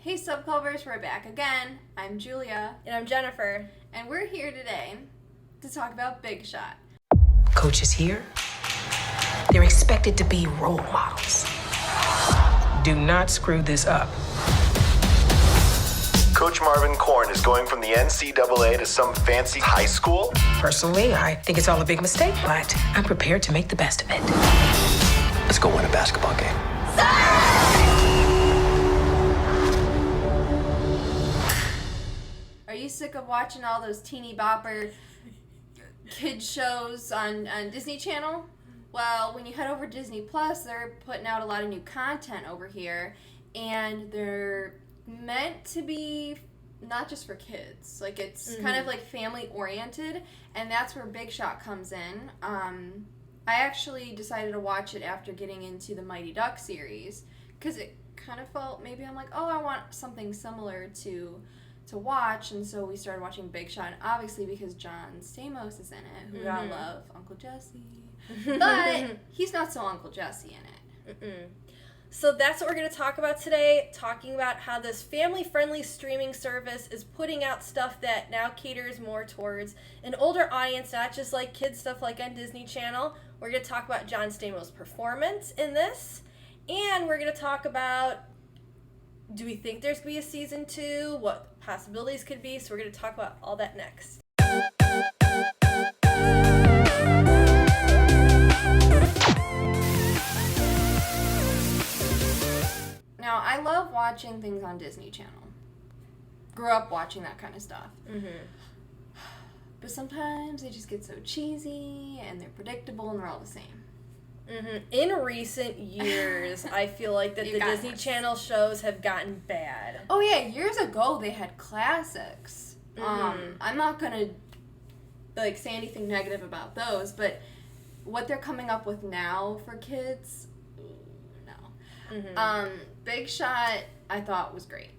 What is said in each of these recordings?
Hey Subculvers, we're back again. I'm Julia. And I'm Jennifer. And we're here today to talk about Big Shot. Coaches here, they're expected to be role models. Do not screw this up. Coach Marvin Korn is going from the NCAA to some fancy high school? Personally, I think it's all a big mistake, but I'm prepared to make the best of it. Let's go win a basketball game. Are you sick of watching all those teeny bopper kid shows on Disney Channel? Well, when you head over to Disney Plus, they're putting out a lot of new content over here, and they're meant to be not just for kids. Like, it's kind of like family oriented, and that's where Big Shot comes in. I actually decided to watch it after getting into the Mighty Duck series, because it kind of felt, maybe I'm like, oh, I want something similar to watch, and so we started watching Big Shot, and obviously because John Stamos is in it, who I love, Uncle Jesse, but he's not so Uncle Jesse in it. So that's what we're going to talk about today, talking about how this family-friendly streaming service is putting out stuff that now caters more towards an older audience, not just like kids stuff like on Disney Channel. We're going to talk about John Stamos' performance in this, and we're going to talk about, do we think there's going to be a season 2, what possibilities could be, so we're going to talk about all that next. Now, I love watching things on Disney Channel. Grew up watching that kind of stuff. But sometimes they just get so cheesy, and they're predictable, and they're all the same. In recent years, I feel like that the Disney Channel shows have gotten bad. Oh, yeah. Years ago, they had classics. I'm not going to say anything negative about those, but what they're coming up with now for kids, no. Big Shot, I thought was great.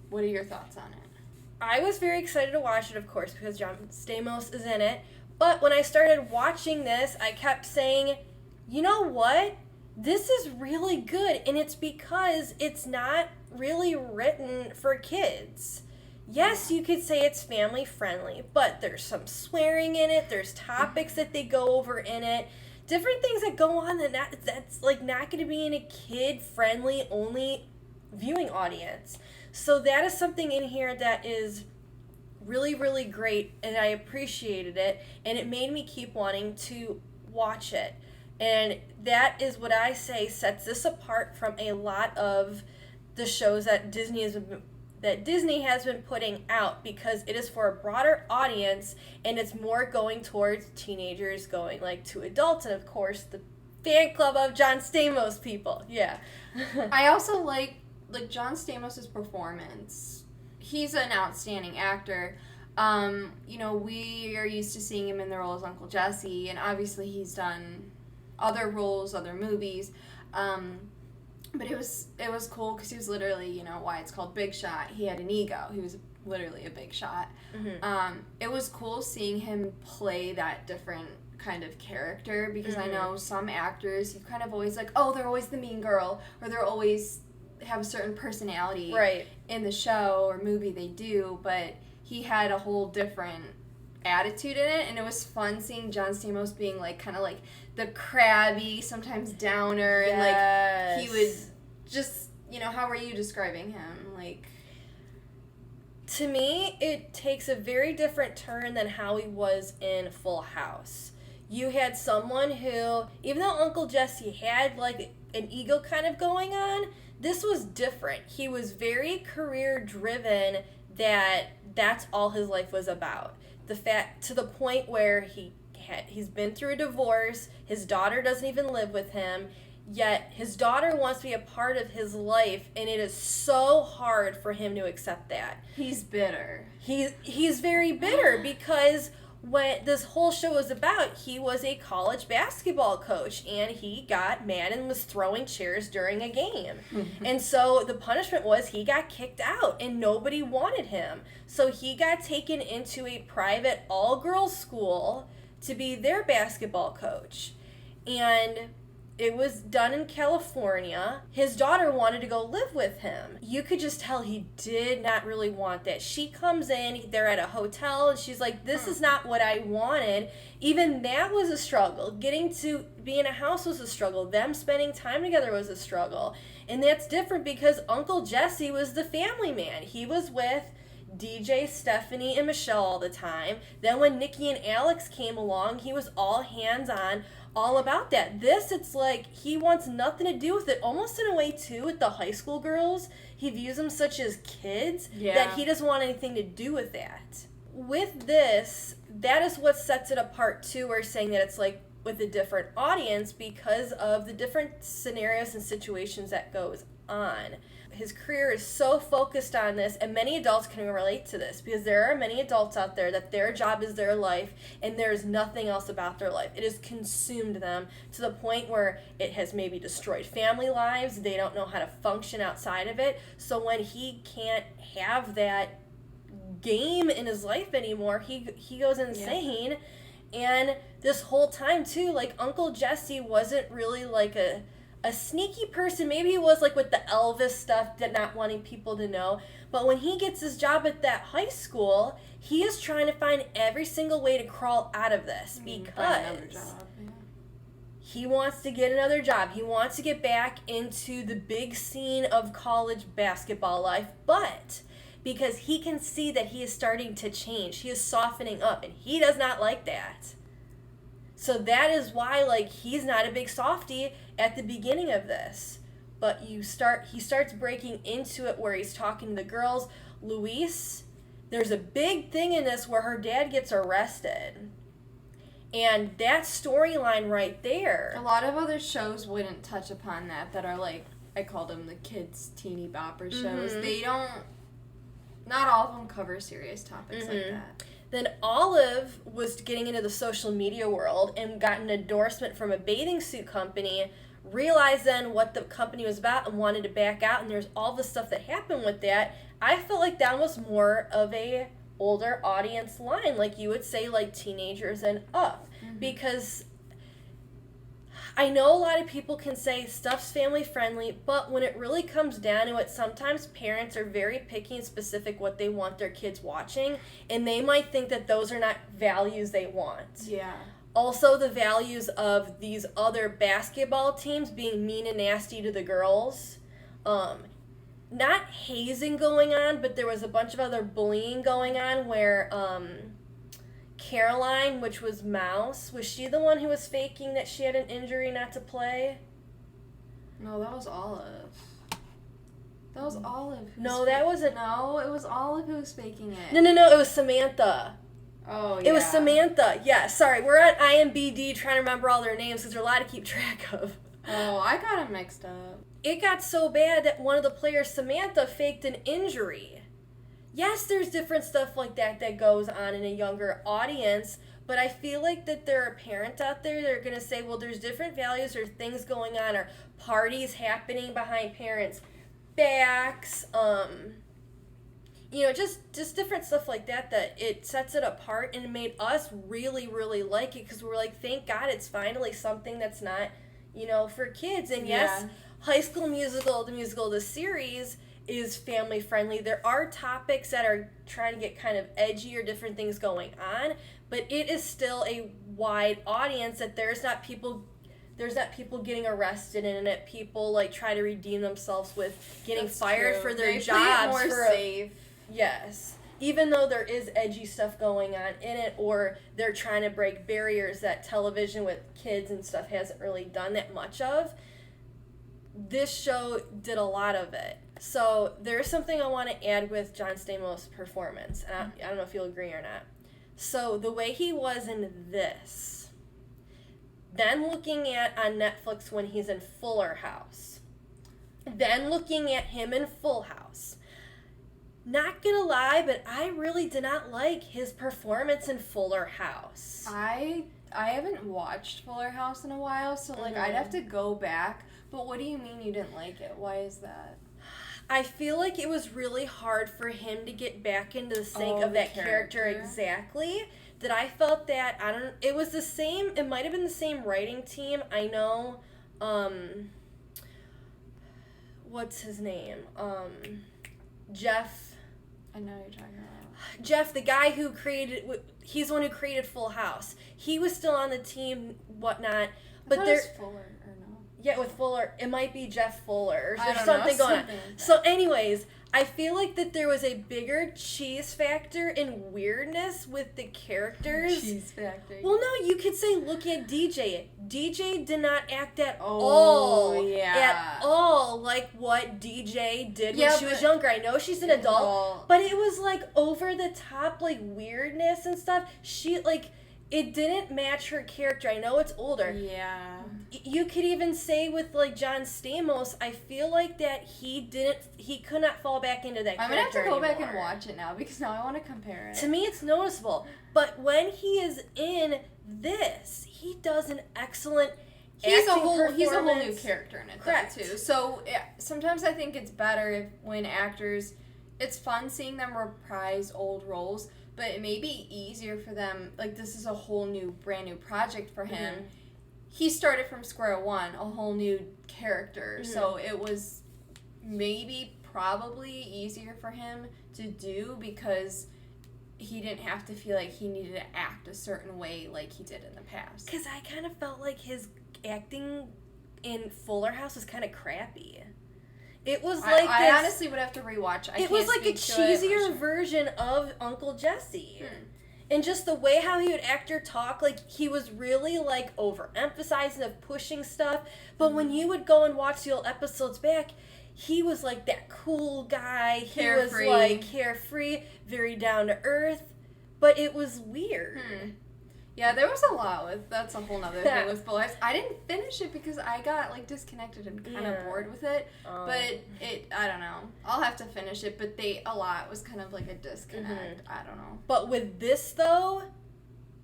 What are your thoughts on it? I was very excited to watch it, of course, because John Stamos is in it. But when I started watching this, I kept saying, you know what? This is really good. And it's because it's not really written for kids. Yes, you could say it's family friendly, but there's some swearing in it. There's topics that they go over in it. Different things that go on that's like not going to be in a kid-friendly only viewing audience. So that is something in here that is really, really great, and I appreciated it, and it made me keep wanting to watch it. And that is what I say sets this apart from a lot of the shows that Disney has been putting out, because it is for a broader audience, and it's more going towards teenagers going like to adults, and of course the fan club of John Stamos people. Yeah. I also like John Stamos' performance. He's an outstanding actor. We are used to seeing him in the role as Uncle Jesse, and obviously he's done other roles, other movies. But it was cool because he was literally, why it's called Big Shot. He had an ego. He was literally a big shot. It was cool seeing him play that different kind of character, because I know some actors, you kind of always like, oh, they're always the mean girl, or they're always have a certain personality in the show or movie they do, but he had a whole different attitude in it, and it was fun seeing John Stamos being like kind of like the crabby, sometimes downer, and like he would just, how were you describing him? Like, to me, it takes a very different turn than how he was in Full House. You had someone who, even though Uncle Jesse had like an ego kind of going on, this was different. He was very career driven, that's all his life was about. To the point where he's been through a divorce, his daughter doesn't even live with him, yet his daughter wants to be a part of his life, and it is so hard for him to accept that. He's bitter. He's very bitter because what this whole show was about, he was a college basketball coach, and he got mad and was throwing chairs during a game. And so the punishment was he got kicked out, and nobody wanted him. So he got taken into a private all-girls school to be their basketball coach. And It was done in California. His daughter wanted to go live with him. You could just tell he did not really want that. She comes in, they're at a hotel, and she's like, this is not what I wanted. Even that was a struggle. Getting to be in a house was a struggle. Them spending time together was a struggle. And that's different because Uncle Jesse was the family man. He was with DJ, Stephanie, and Michelle all the time. Then when Nikki and Alex came along, he was all hands-on, all about that. This, it's like he wants nothing to do with it, almost in a way too with the high school girls. He views them such as kids that he doesn't want anything to do with that. With this, that is what sets it apart too. We're saying that it's like with a different audience because of the different scenarios and situations that goes on. His career is so focused on this, and many adults can relate to this because there are many adults out there that their job is their life and there's nothing else about their life. It has consumed them to the point where it has maybe destroyed family lives. They don't know how to function outside of it. So when he can't have that game in his life anymore, he goes insane. And this whole time too, like, Uncle Jesse wasn't really like a sneaky person. Maybe he was like with the Elvis stuff, not wanting people to know. But when he gets his job at that high school, he is trying to find every single way to crawl out of this because he wants to get another job. He wants to get back into the big scene of college basketball life, but because he can see that he is starting to change, he is softening up, and he does not like that. So that is why, like, he's not a big softie at the beginning of this. But he starts breaking into it where he's talking to the girls. Luis, there's a big thing in this where her dad gets arrested. And that storyline right there. A lot of other shows wouldn't touch upon that are like, I call them the kids' teeny bopper shows. They don't, not all of them cover serious topics like that. Then Olive was getting into the social media world and got an endorsement from a bathing suit company, realized then what the company was about and wanted to back out, and there's all the stuff that happened with that. I felt like that was more of a older audience line, like you would say, like teenagers and up, because I know a lot of people can say stuff's family friendly, but when it really comes down to it, sometimes parents are very picky and specific what they want their kids watching, and they might think that those are not values they want. Yeah. Also, the values of these other basketball teams being mean and nasty to the girls. Not hazing going on, but there was a bunch of other bullying going on where Caroline, which was Mouse, was she the one who was faking that she had an injury not to play? No, that was Olive. That was Olive. No, that wasn't. No, it was Olive who was faking it. No, it was Samantha. Oh, yeah. It was Samantha. Yeah, sorry. We're at IMBD trying to remember all their names because there's a lot to keep track of. Oh, I got them mixed up. It got so bad that one of the players, Samantha, faked an injury. Yes, there's different stuff like that goes on in a younger audience, but I feel like that there are parents out there that are going to say, well, there's different values or things going on or parties happening behind parents' backs, just different stuff like that it sets it apart, and it made us really, really like it because we're like, thank God it's finally something that's not, for kids. And yes, High School Musical, the series, is family friendly. There are topics that are trying to get kind of edgy or different things going on, but it is still a wide audience that there's not people getting arrested in it. People like try to redeem themselves with getting fired for their jobs. Play it more safe. Yes. Even though there is edgy stuff going on in it, or they're trying to break barriers that television with kids and stuff hasn't really done that much of, this show did a lot of it. So there's something I want to add with John Stamos' performance. And I don't know if you'll agree or not. So the way he was in this, then looking at on Netflix when he's in Fuller House, then looking at him in Full House. Not gonna lie, but I really did not like his performance in Fuller House. I haven't watched Fuller House in a while, so I'd have to go back. But what do you mean you didn't like it? Why is that? I feel like it was really hard for him to get back into the sync of that character exactly. That I felt that, it was the same, it might have been the same writing team. I know what's his name? Jeff. I know you're talking about. Jeff, the guy who he's the one who created Full House. He was still on the team, whatnot. But there's Fuller or no? Yeah, with Fuller, it might be Jeff Fuller. There's I don't something know, going something on. like So, anyways, I feel like that there was a bigger cheese factor and weirdness with the characters. Cheese factor. Well, no, you could say look at DJ. DJ did not act at yeah. at all like what DJ did when she was younger. I know she's an adult, but it was like over the top, like weirdness and stuff. She like it didn't match her character. I know it's older. Yeah. You could even say with like John Stamos, I feel like that he could not fall back into that character I'm gonna have to go back anymore. and watch it now because now I want to compare it. To me, it's noticeable. But when he is in this, he does an excellent He's a acting whole new performance. character in it, Correct. though, too. So sometimes I think it's better when actors. It's fun seeing them reprise old roles, but it may be easier for them. Like this is a whole new, brand new project for him. Mm-hmm. He started from square one, a whole new character. Mm-hmm. So it was probably easier for him to do because he didn't have to feel like he needed to act a certain way like he did in the past. Because I kind of felt like his acting in Fuller House was kind of crappy. It was like I honestly would have to rewatch. It was like a cheesier version of Uncle Jesse. And just the way how he would act or talk, like he was really like overemphasizing of pushing stuff. But when you would go and watch the old episodes back, he was like that cool guy. He was like carefree, very down to earth. But it was weird. Yeah, there was a lot with. That's a whole nother thing with Full House. I didn't finish it because I got like disconnected and kind of bored with it. But I don't know. I'll have to finish it. But a lot was kind of like a disconnect. I don't know. But with this though,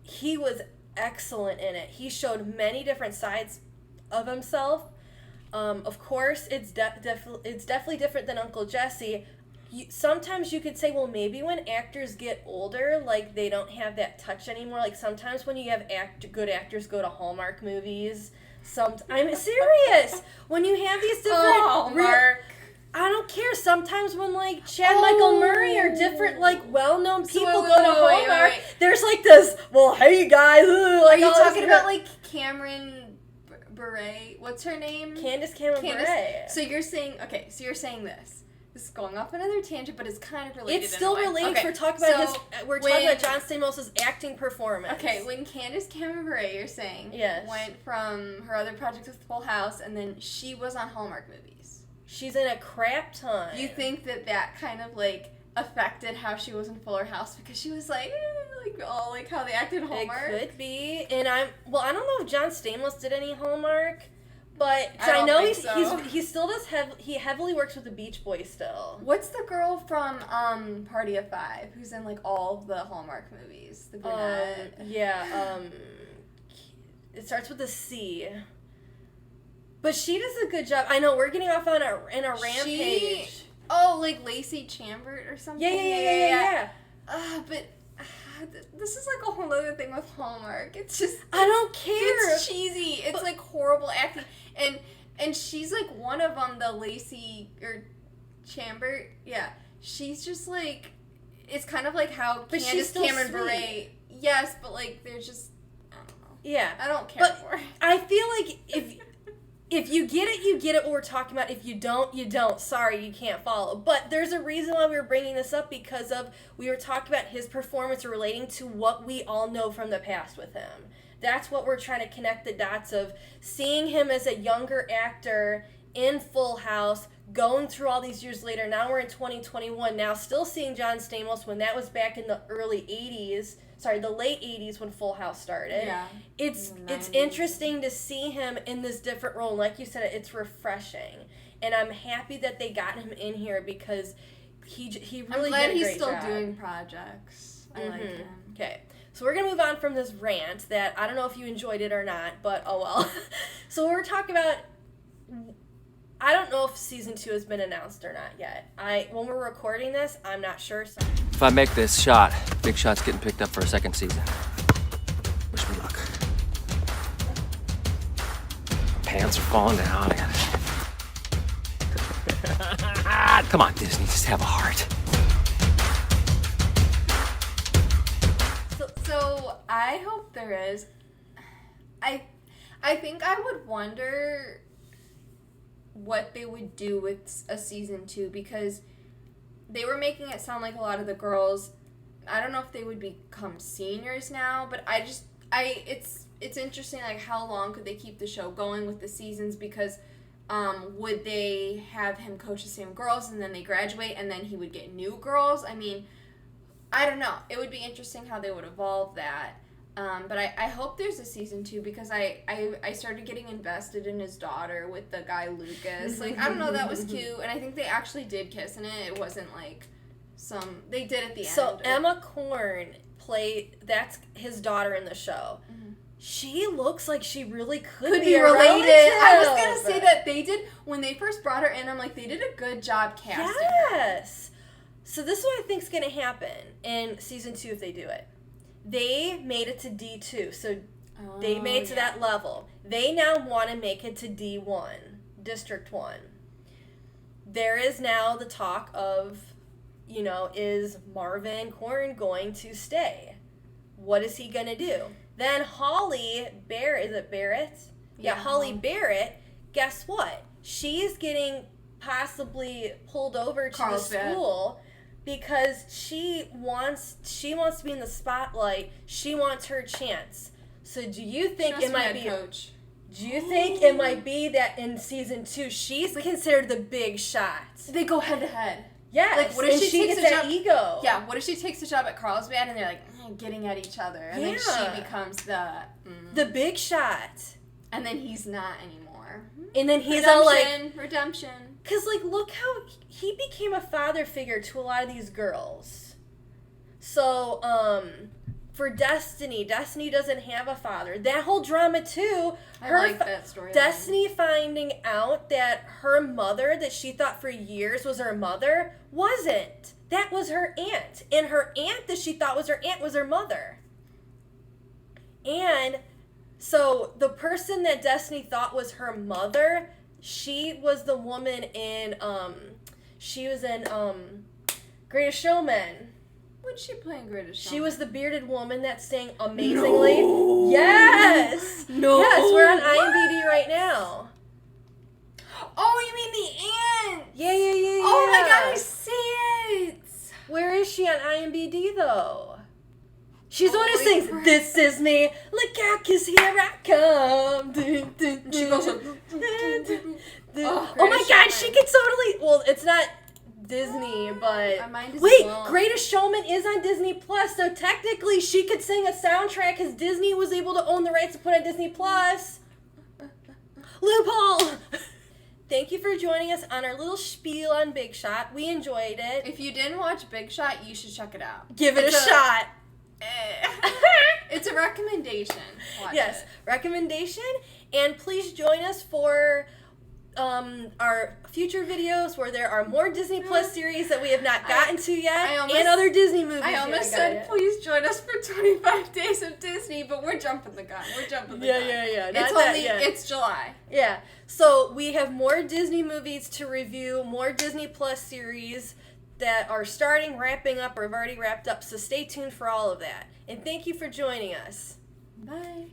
he was excellent in it. He showed many different sides of himself. Of course, it's definitely different than Uncle Jesse. Sometimes you could say, well, maybe when actors get older, like, they don't have that touch anymore. Like, sometimes when you have good actors go to Hallmark movies, I'm serious. When you have these different... Hallmark. I don't care. Sometimes when, like, Michael Murray or different, like, well-known people go to Hallmark, there's, like, this, well, hey, guys. Are you talking about, like, Cameron Bure? What's her name? Candace Cameron Bure. So you're saying this. This is going off another tangent, but it's kind of related. It's still related. Okay. We're talking about John Stamos' acting performance. Okay, when Candace Cameron Bure, you're saying, went from her other project with Full House, and then she was on Hallmark Movies. She's in a crap ton. You think that kind of like affected how she was in Fuller House because she was like all like how they acted Hallmark? It could be, and I don't know if John Stamos did any Hallmark. But I know so. he still does he heavily works with the Beach Boys still. What's the girl from Party of Five who's in like all of the Hallmark movies? The brunette. It starts with a C. But she does a good job. I know we're getting off on a rampage. Like Lacey Chambers or something. Yeah. But this is like a whole other thing with Hallmark. It's just I don't care. It's cheesy. It's like horrible acting, and she's like one of them. The Lacey or Chambers. Yeah, she's just like it's kind of like how Candace Cameron Bure. Yes, but like they're just I don't know. Yeah, I don't care for it. I feel like if you get it, you get it what we're talking about. If you don't, you don't. Sorry, you can't follow. But there's a reason why we were bringing this up because we were talking about his performance relating to what we all know from the past with him. That's what we're trying to connect the dots of seeing him as a younger actor in Full House, going through all these years later. Now we're in 2021. Now still seeing John Stamos when that was back in the early 80s. Sorry, the late 80s when Full House started. Yeah. It's interesting to see him in this different role. Like you said, it's refreshing. And I'm happy that they got him in here because he really did a great job. I'm glad he's still doing projects. I like him. Okay. So we're going to move on from this rant that I don't know if you enjoyed it or not, but oh well. So we're talking about... I don't know if season 2 has been announced or not yet. When we're recording this, I'm not sure. So. If I make this shot, Big Shot's getting picked up for a second season. Wish me luck. pants are falling down. Come on, Disney, just have a heart. So I hope there is. I think I would wonder what they would do with a season 2, because they were making it sound like a lot of the girls, I don't know if they would become seniors now, but it's interesting, like, how long could they keep the show going with the seasons, because would they have him coach the same girls and then they graduate and then he would get new girls? I mean, I don't know. It would be interesting how they would evolve that. But I hope there's a season 2, because I started getting invested in his daughter with the guy Lucas. Like, I don't know, that was cute. And I think they actually did kiss in it. It wasn't like they did at the end. So Emma Corrin that's his daughter in the show. Mm-hmm. She looks like she really could be related. Relative. I was going to say that they did, when they first brought her in, I'm like, they did a good job casting her. Yes. So this is what I think is going to happen in season 2 if they do it. They made it to D2, so they made it to that level. They now want to make it to D1, District 1. There is now the talk of, is Marvin Corrin going to stay? What is he going to do? Then Holly Barrett, is it Barrett? Yeah, Holly Barrett, guess what? She's getting possibly pulled over to the school because she wants to be in the spotlight. She wants her chance. So do you think it might be coach? Do you think it might be that in season 2 she's considered the big shot? They go head to head. Yes. Like, what if she gets takes that ego? Yeah. What if she takes a job at Carlsbad and they're like getting at each other, and then she becomes the big shot, and then he's not anymore. And then he's all like redemption. Because, like, look how he became a father figure to a lot of these girls. So, for Destiny doesn't have a father. That whole drama, too. I like that story. Destiny finding out that her mother, that she thought for years was her mother, wasn't. That was her aunt. And her aunt that she thought was her aunt was her mother. And so, the person that Destiny thought was her mother, she was the woman in, she was in, Greatest Showman. What did she play in Greatest Showman? She was the bearded woman that sang amazingly. No. Yes! No. Yes, we're on IMDb right now. Oh, you mean the aunt? Yeah. Oh my god, I see it! Where is she on IMDb, though? She's the one who sings, "This is me, look out, 'cause here I come." And she goes like, oh my god, she could totally, well, it's not Disney, but wait, Greatest Showman is on Disney Plus, so technically she could sing a soundtrack because Disney was able to own the rights to put on Disney Plus. Loophole. Thank you for joining us on our little spiel on Big Shot. We enjoyed it. If you didn't watch Big Shot, you should check it out. Give it a shot. It's a recommendation. Watch it. Recommendation, and please join us for our future videos where there are more Disney Plus series that we have not gotten to yet, and other Disney movies. I almost said, please join us for 25 Days of Disney, but we're jumping the gun. Yeah. It's July. Yeah. So we have more Disney movies to review, more Disney Plus series that are starting, wrapping up, or have already wrapped up. So stay tuned for all of that. And thank you for joining us. Bye.